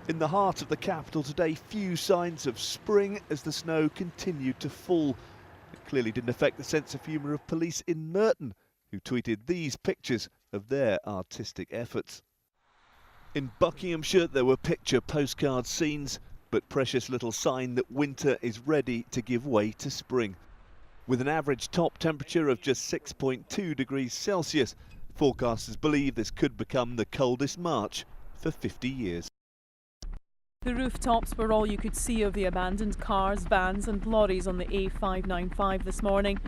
In the heart of the capital today, few signs of spring as the snow continued to fall. It clearly didn't affect the sense of humour of police in Merton, who tweeted these pictures of their artistic efforts. In Buckinghamshire, there were picture postcard scenes, but precious little sign that winter is ready to give way to spring. With an average top temperature of just 6.2 degrees Celsius, forecasters believe this could become the coldest March for 50 years. The rooftops were all you could see of the abandoned cars, vans and lorries on the A595 this morning.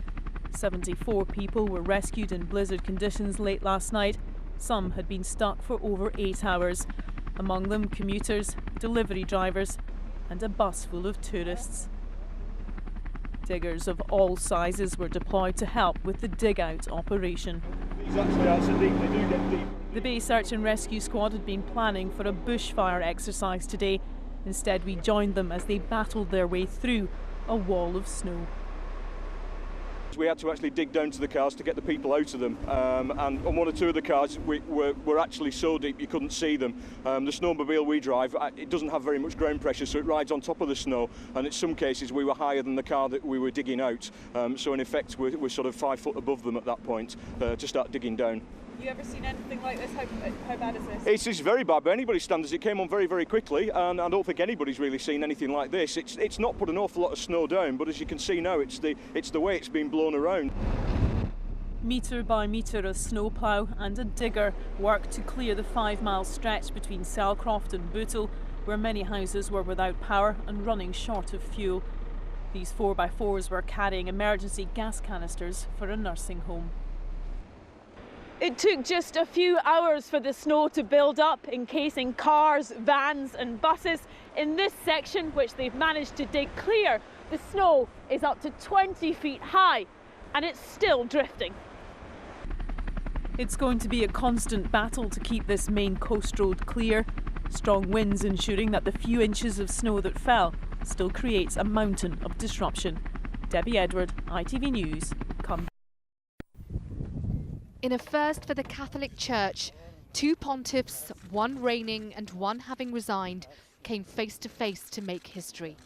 74 people were rescued in blizzard conditions late last night. Some had been stuck for over 8 hours. Among them commuters, delivery drivers and a bus full of tourists. Diggers of all sizes were deployed to help with the dig-out operation. These actually are so deep, they do get deep. The Bay Search and Rescue Squad had been planning for a bushfire exercise today. Instead, we joined them as they battled their way through a wall of snow. We had to actually dig down to the cars to get the people out of them, and on one or two of the cars we're actually so deep you couldn't see them. The snowmobile we drive, it doesn't have very much ground pressure, so it rides on top of the snow, and in some cases we were higher than the car that we were digging out, so in effect we're sort of 5 foot above them at that point to start digging down. You ever seen anything like this? How bad is this? It's very bad by anybody's standards. It came on very, very quickly, and I don't think anybody's really seen anything like this. It's not put an awful lot of snow down, but as you can see now, it's the way it's been blown around. Metre by metre, a snowplough and a digger worked to clear the 5-mile stretch between Selcroft and Bootle, where many houses were without power and running short of fuel. These 4x4s were carrying emergency gas canisters for a nursing home. It took just a few hours for the snow to build up, encasing cars, vans and buses. In this section, which they've managed to dig clear, the snow is up to 20 feet high and it's still drifting. It's going to be a constant battle to keep this main coast road clear. Strong winds ensuring that the few inches of snow that fell still creates a mountain of disruption. Debbie Edward, ITV News, Cumbria. In a first for the Catholic Church, 2 pontiffs, one reigning and one having resigned, came face to face to make history.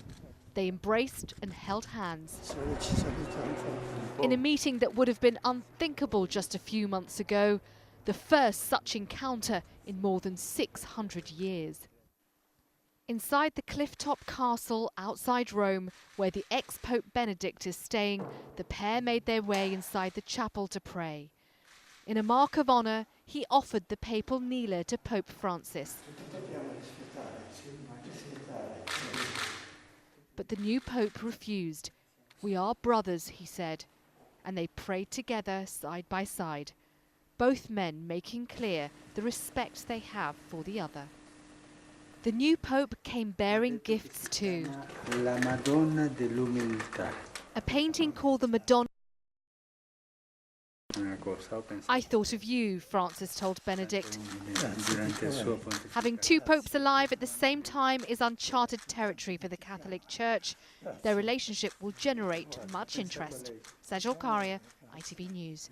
They embraced and held hands. In a meeting that would have been unthinkable just a few months ago, the first such encounter in more than 600 years. Inside the cliff-top castle outside Rome, where the ex-Pope Benedict is staying, the pair made their way inside the chapel to pray. In a mark of honour, he offered the papal kneeler to Pope Francis. But the new Pope refused. "We are brothers," he said, and they prayed together side by side, both men making clear the respect they have for the other. The new Pope came bearing gifts too. La Madonna dell'Umiltà. A painting called the Madonna. "I thought of you," Francis told Benedict. Having 2 popes alive at the same time is uncharted territory for the Catholic Church. Their relationship will generate much interest. Sejal Karia, ITV News.